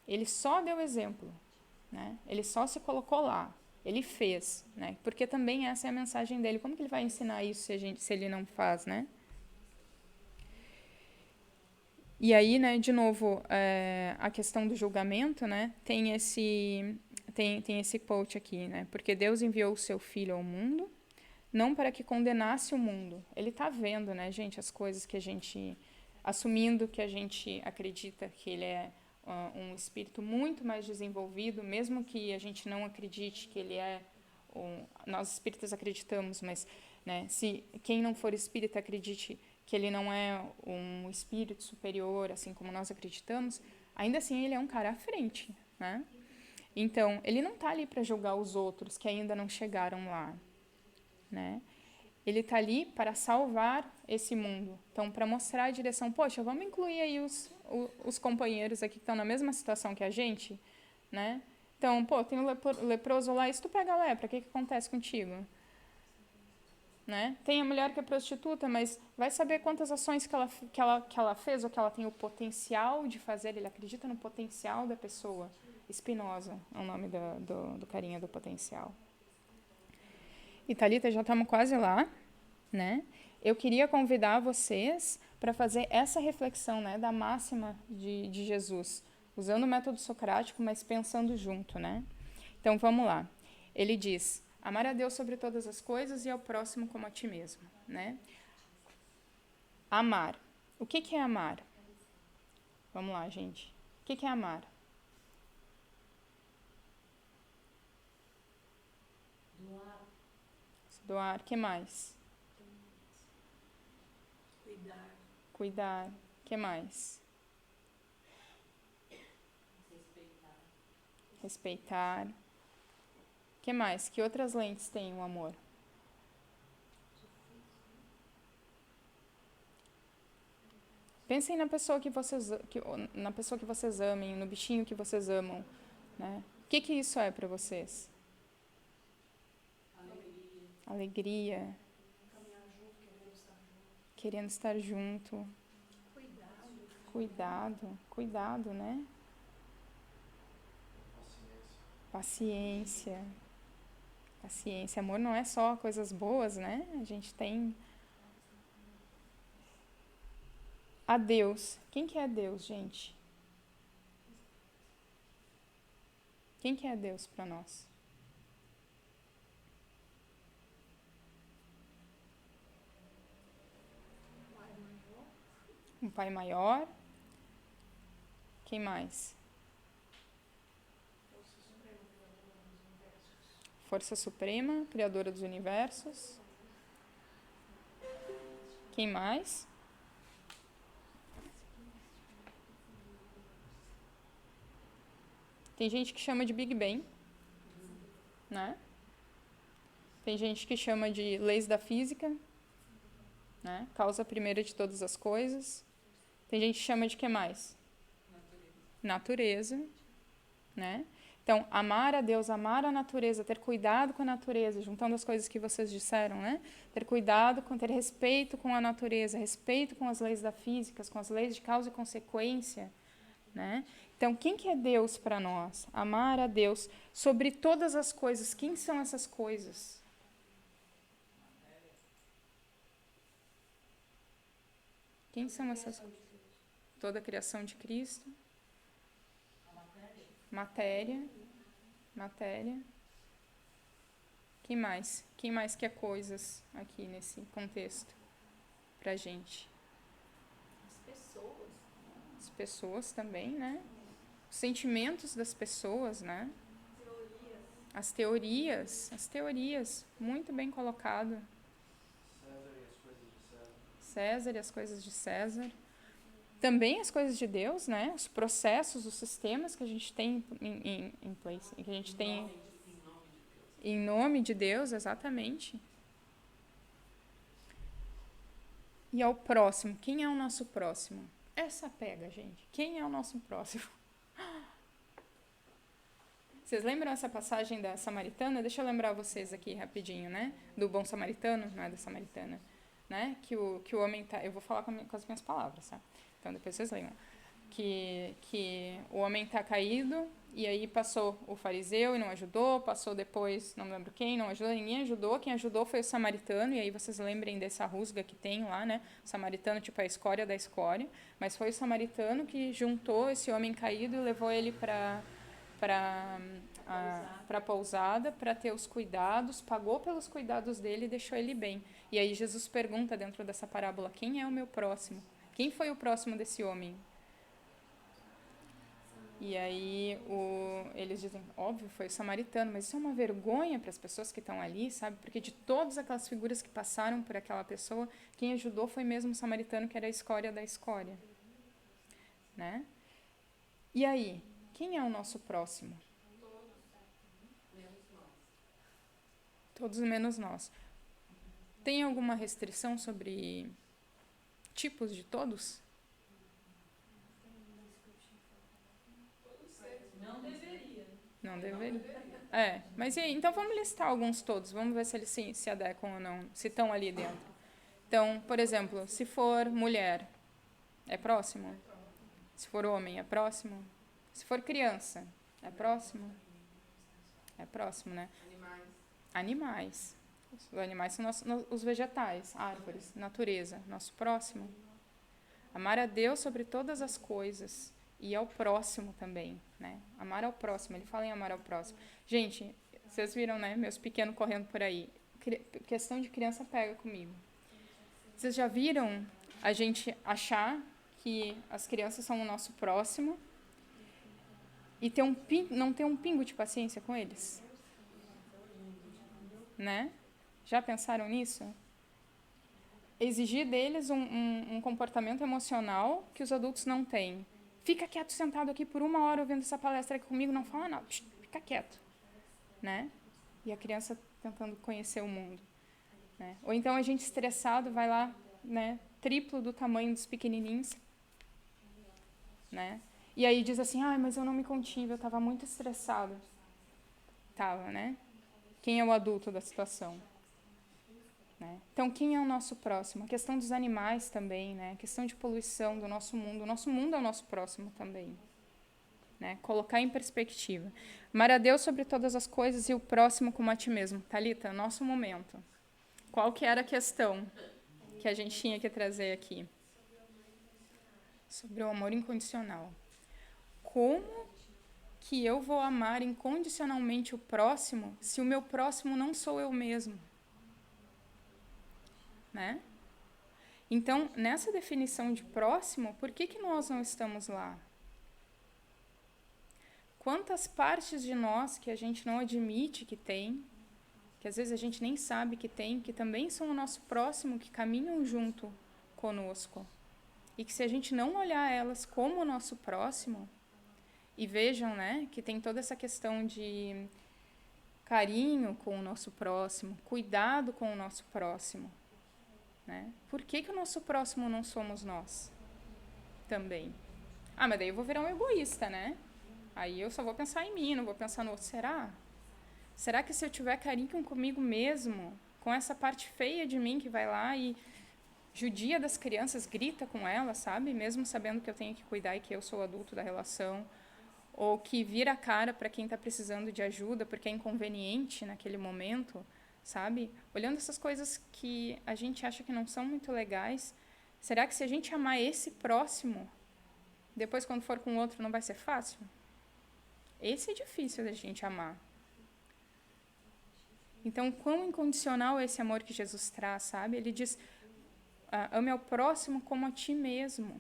Ele só deu exemplo, né? Ele só se colocou lá. Ele fez, né? Porque também essa é a mensagem dele. Como que ele vai ensinar isso se ele não faz, né? E aí, né, de novo, a questão do julgamento, né? Tem esse quote aqui, né? Porque Deus enviou o seu Filho ao mundo, não para que condenasse o mundo. Ele está vendo, né, gente, as coisas que a gente... Assumindo que a gente acredita que ele é um espírito muito mais desenvolvido, mesmo que a gente não acredite que ele é... nós espíritas acreditamos, mas, né, se quem não for espírita acredite que ele não é um espírito superior, assim como nós acreditamos, ainda assim ele é um cara à frente, né? Então, ele não está ali para julgar os outros que ainda não chegaram lá, né? Ele está ali para salvar esse mundo. Então, para mostrar a direção, poxa, vamos incluir aí os companheiros aqui que estão na mesma situação que a gente, né? Então, pô, tem o leproso lá, e se tu pega a lepra, o que acontece contigo? Né? Tem a mulher que é prostituta, mas vai saber quantas ações que ela fez ou que ela tem o potencial de fazer. Ele acredita no potencial da pessoa. Spinoza é o nome do carinha do potencial. E Thalita, já estamos quase lá, né? Eu queria convidar vocês para fazer essa reflexão, né, da máxima de Jesus, usando o método socrático, mas pensando junto, né? Então, vamos lá. Ele diz: amar a Deus sobre todas as coisas e ao próximo como a ti mesmo, né? Amar. O que é amar? Vamos lá, gente. O que é amar? Doar. Doar. O que mais? Cuidar. Cuidar. O que mais? Respeitar. Respeitar. O que mais? Que outras lentes tem o amor? Pensem na pessoa que vocês amem, no bichinho que vocês amam, né? O que isso é para vocês? Alegria. Alegria. Caminhar junto, querendo estar junto. Querendo estar junto. Cuidado, né? Paciência. Amor não é só coisas boas, né? A gente tem a Deus. Quem que é Deus, gente? Quem que é Deus para nós? Um Pai maior. Quem mais? Força Suprema, Criadora dos Universos. Quem mais? Tem gente que chama de Big Bang, né? Tem gente que chama de leis da física, né? Causa primeira de todas as coisas. Tem gente que chama de que mais? Natureza, né? Então, amar a Deus, amar a natureza, ter cuidado com a natureza, juntando as coisas que vocês disseram, né? Ter cuidado, ter respeito com a natureza, respeito com as leis da física, com as leis de causa e consequência, né? Então, quem que é Deus para nós? Amar a Deus sobre todas as coisas. Quem são essas coisas? Quem são essas coisas? Toda a criação de Cristo. Matéria. Quem mais? Quem mais quer coisas aqui nesse contexto pra gente? As pessoas também, né? Os sentimentos das pessoas, né? As teorias, muito bem colocado. César e as coisas de César. Também as coisas de Deus, né? Os processos, os sistemas que a gente tem em place, que a gente tem em nome de Deus, exatamente. E ao próximo, quem é o nosso próximo? Essa pega, gente. Quem é o nosso próximo? Vocês lembram essa passagem da Samaritana? Deixa eu lembrar vocês aqui rapidinho, né? Do bom samaritano, não é da Samaritana, né? Que o homem tá, eu vou falar com as minhas palavras, tá? Então depois vocês lembram. Que o homem está caído, e aí passou o fariseu e não ajudou, passou depois, não lembro quem, não ajudou, ninguém ajudou, quem ajudou foi o samaritano, e aí vocês lembrem dessa rusga que tem lá, né? O samaritano, tipo a escória da escória, mas foi o samaritano que juntou esse homem caído e levou ele para a pousada para ter os cuidados, pagou pelos cuidados dele e deixou ele bem. E aí Jesus pergunta dentro dessa parábola, quem é o meu próximo? Quem foi o próximo desse homem? E aí eles dizem, óbvio, foi o samaritano, mas isso é uma vergonha para as pessoas que estão ali, sabe? Porque de todas aquelas figuras que passaram por aquela pessoa, quem ajudou foi mesmo o samaritano, que era a escória da escória, né? E aí, quem é o nosso próximo? Todos menos nós. Tem alguma restrição sobre tipos de todos? Não deveria. Mas e aí? Então vamos listar alguns todos. Vamos ver se eles se adequam ou não, se estão ali dentro. Então, por exemplo, se for mulher, é próximo? Se for homem, é próximo? Se for criança, é próximo? É próximo, né? Animais. Os animais são os vegetais, árvores, natureza, nosso próximo. Amar a Deus sobre todas as coisas. E ao próximo também, né? Amar ao próximo. Ele fala em amar ao próximo. Gente, vocês viram, né? Meus pequenos correndo por aí. Questão de criança pega comigo. Vocês já viram a gente achar que as crianças são o nosso próximo e não ter um pingo de paciência com eles? Né? Já pensaram nisso? Exigir deles um comportamento emocional que os adultos não têm. Fica quieto sentado aqui por 1 hora ouvindo essa palestra aqui comigo, não fala nada, fica quieto, né? E a criança tentando conhecer o mundo, né? Ou então a gente estressado vai lá, né, triplo do tamanho dos pequenininhos, né? E aí diz assim, mas eu não me contive, eu estava muito estressado. Tava, né? Quem é o adulto da situação? Né? Então, quem é o nosso próximo? A questão dos animais também, né? A questão de poluição do nosso mundo. O nosso mundo é o nosso próximo também. Né? Colocar em perspectiva. Amar a Deus sobre todas as coisas e o próximo como a ti mesmo. Thalita, nosso momento. Qual que era a questão que a gente tinha que trazer aqui? Sobre o amor incondicional. Como que eu vou amar incondicionalmente o próximo se o meu próximo não sou eu mesmo? Né? Então, nessa definição de próximo, por que nós não estamos lá? Quantas partes de nós que a gente não admite que tem, que às vezes a gente nem sabe que tem, que também são o nosso próximo, que caminham junto conosco. E que se a gente não olhar elas como o nosso próximo, E vejam, né, que tem toda essa questão de carinho com o nosso próximo, cuidado com o nosso próximo, né? Por que o nosso próximo não somos nós também? Ah, mas daí eu vou virar um egoísta, né? Aí eu só vou pensar em mim, não vou pensar no outro. Será? Será que se eu tiver carinho comigo mesmo, com essa parte feia de mim que vai lá e judia das crianças, grita com elas, sabe? Mesmo sabendo que eu tenho que cuidar e que eu sou o adulto da relação, ou que vira a cara para quem está precisando de ajuda porque é inconveniente naquele momento, sabe? Olhando essas coisas que a gente acha que não são muito legais, será que se a gente amar esse próximo, depois quando for com o outro não vai ser fácil? Esse é difícil da gente amar. Então, quão incondicional é esse amor que Jesus traz, sabe? Ele diz, ame ao próximo como a ti mesmo.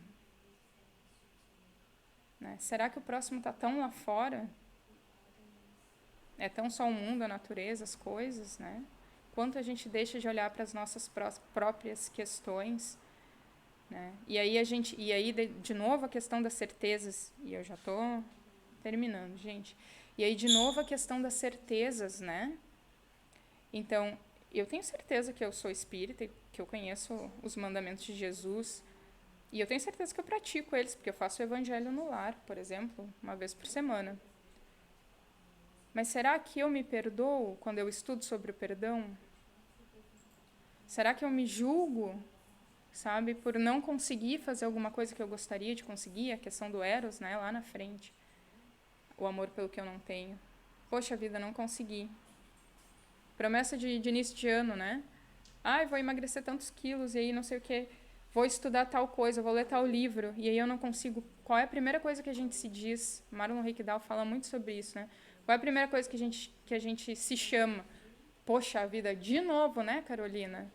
Né? Será que o próximo está tão lá fora? É tão só o mundo, a natureza, as coisas, né? Quanto a gente deixa de olhar para as nossas próprias questões, né? E aí de novo a questão das certezas, e eu já estou terminando, gente. E aí de novo a questão das certezas, né? Então, eu tenho certeza que eu sou espírita, que eu conheço os mandamentos de Jesus, e eu tenho certeza que eu pratico eles, porque eu faço o evangelho no lar, por exemplo, uma vez por semana. Mas será que eu me perdoo quando eu estudo sobre o perdão? Será que eu me julgo, sabe, por não conseguir fazer alguma coisa que eu gostaria de conseguir? A questão do eros, né, lá na frente. O amor pelo que eu não tenho. Poxa vida, não consegui. Promessa de início de ano, né? Eu vou emagrecer tantos quilos e aí não sei o quê. Vou estudar tal coisa, vou ler tal livro e aí eu não consigo. Qual é a primeira coisa que a gente se diz? Marlon Rickdal fala muito sobre isso, né? Qual é a primeira coisa que a gente se chama? Poxa vida, de novo, né, Carolina?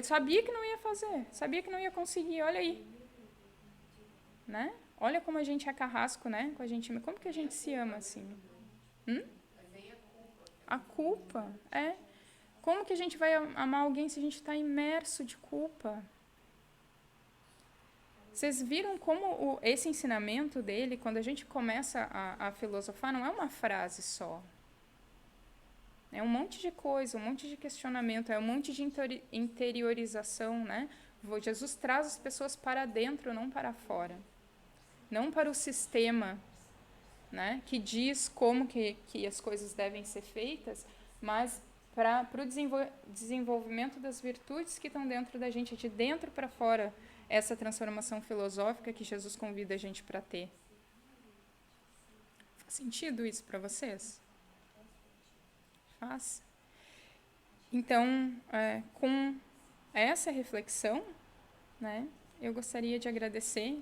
Sabia que não ia fazer, sabia que não ia conseguir, olha aí. Né? Olha como a gente é carrasco, né? Com a gente, como que a gente se ama assim? A culpa, é. Como que a gente vai amar alguém se a gente está imerso de culpa? Vocês viram como esse ensinamento dele, quando a gente começa a filosofar, não é uma frase só. É um monte de coisa, um monte de questionamento, é um monte de interiorização, né? Jesus traz as pessoas para dentro, não para fora. Não para o sistema, né, que diz como que as coisas devem ser feitas, mas para o desenvolvimento das virtudes que estão dentro da gente, de dentro para fora, essa transformação filosófica que Jesus convida a gente para ter. Faz sentido isso para vocês? Faz? Então, com essa reflexão, né, eu gostaria de agradecer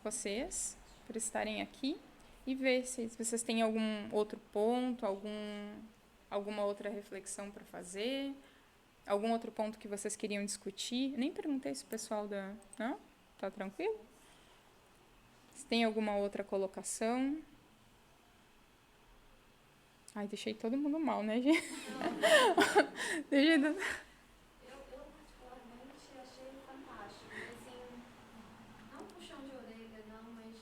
vocês por estarem aqui e ver se vocês têm algum outro ponto, alguma outra reflexão para fazer, algum outro ponto que vocês queriam discutir. Nem perguntei se o pessoal da... Não? Tá tranquilo? Se tem alguma outra colocação. Ai, deixei todo mundo mal, né, gente? Eu particularmente achei fantástico. Assim, não puxão de orelha, não, mas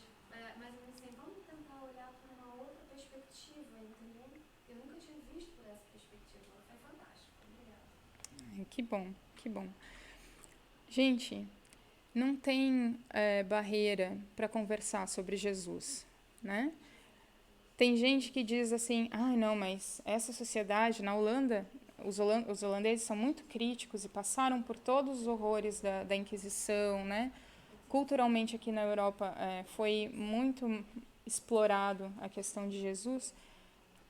assim, vamos tentar olhar por uma outra perspectiva, entendeu? Eu nunca tinha visto por essa perspectiva. Foi fantástico. Obrigada. Que bom, que bom. Gente, não tem barreira para conversar sobre Jesus, né? Tem gente que diz assim, não, mas essa sociedade, na Holanda, os holandeses são muito críticos e passaram por todos os horrores da Inquisição, né? Culturalmente aqui na Europa foi muito explorado a questão de Jesus.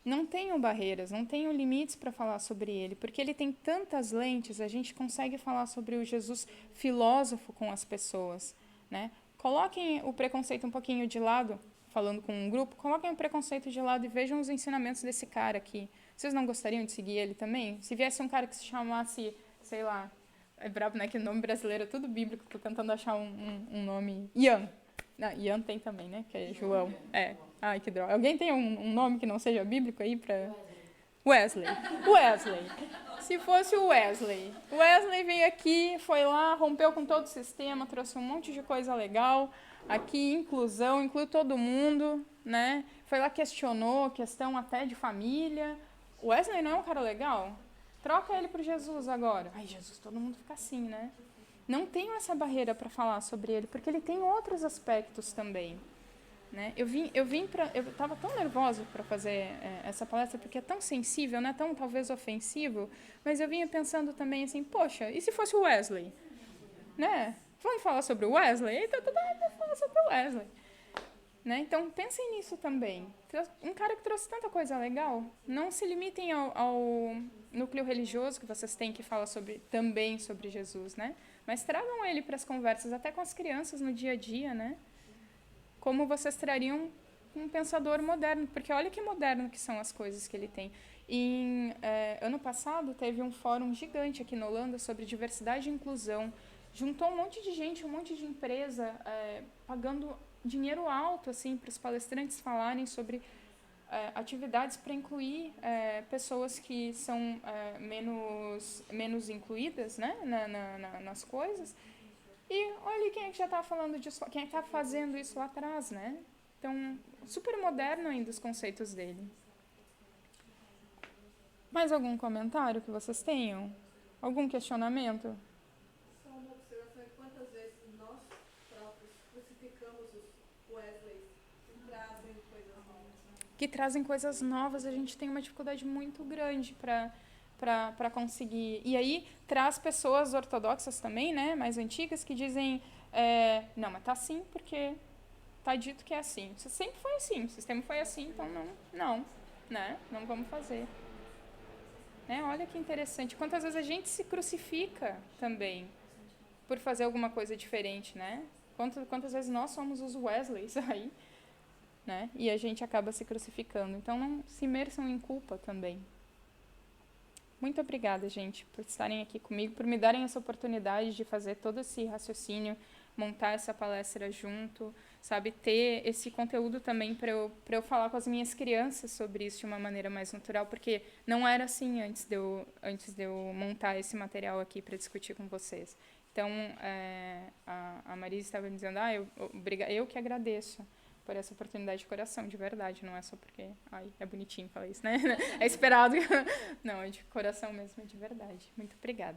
Não tenham barreiras, não tenham limites para falar sobre ele, porque ele tem tantas lentes, a gente consegue falar sobre o Jesus filósofo com as pessoas, né? Coloquem o preconceito um pouquinho de lado, falando com um grupo, coloquem o preconceito de lado e vejam os ensinamentos desse cara aqui. Vocês não gostariam de seguir ele também? Se viesse um cara que se chamasse, sei lá, é brabo, né, que o nome brasileiro é tudo bíblico, tô tentando achar um nome... Ian. Não, Ian tem também, né, que é João. Ai, que droga. Alguém tem um nome que não seja bíblico aí para... Wesley. Se fosse o Wesley. O Wesley veio aqui, foi lá, rompeu com todo o sistema, trouxe um monte de coisa legal, Aqui, inclusão, inclui todo mundo, né? Foi lá, questionou, questão até de família. O Wesley não é um cara legal? Troca ele por Jesus agora. Ai, Jesus, todo mundo fica assim, né? Não tenho essa barreira para falar sobre ele, porque ele tem outros aspectos também. Né? Eu estava tão nervosa para fazer essa palestra, porque é tão sensível, não é tão talvez ofensivo, mas eu vinha pensando também assim, poxa, e se fosse o Wesley? Né? Vamos falar sobre o Wesley? Então, vamos falar sobre o Wesley. Né? Então, pensem nisso também. Um cara que trouxe tanta coisa legal, não se limitem ao núcleo religioso que vocês têm que falar também sobre Jesus, né? Mas tragam ele para as conversas, até com as crianças no dia a dia, né? Como vocês trariam um pensador moderno, porque olha que moderno que são as coisas que ele tem. Ano passado, teve um fórum gigante aqui na Holanda sobre diversidade e inclusão. Juntou um monte de gente, um monte de empresa, pagando dinheiro alto assim, para os palestrantes falarem sobre atividades para incluir pessoas que são menos incluídas, né, nas coisas. E olha quem é que já está falando disso, quem é que está fazendo isso lá atrás, né? Então, super moderno ainda os conceitos dele. Mais algum comentário que vocês tenham? Algum questionamento? Só uma observação, quantas vezes nós próprios crucificamos os Wesley que trazem coisas novas, né? Que trazem coisas novas, a gente tem uma dificuldade muito grande para conseguir. E aí traz pessoas ortodoxas também, né, mais antigas, que dizem, não, mas tá assim porque tá dito que é assim. Isso sempre foi assim, o sistema foi assim, então não, né, não vamos fazer. Né? Olha que interessante. Quantas vezes a gente se crucifica também por fazer alguma coisa diferente, né? Quantas vezes nós somos os Wesleys aí, né? E a gente acaba se crucificando. Então, não se imersam em culpa também. Muito obrigada, gente, por estarem aqui comigo, por me darem essa oportunidade de fazer todo esse raciocínio, montar essa palestra junto, sabe, ter esse conteúdo também para eu falar com as minhas crianças sobre isso de uma maneira mais natural, porque não era assim antes de eu montar esse material aqui para discutir com vocês. Então, a Marisa estava me dizendo, eu que agradeço por essa oportunidade de coração, de verdade, não é só porque, é bonitinho falar isso, né? É esperado. Não, é de coração mesmo, é de verdade. Muito obrigada.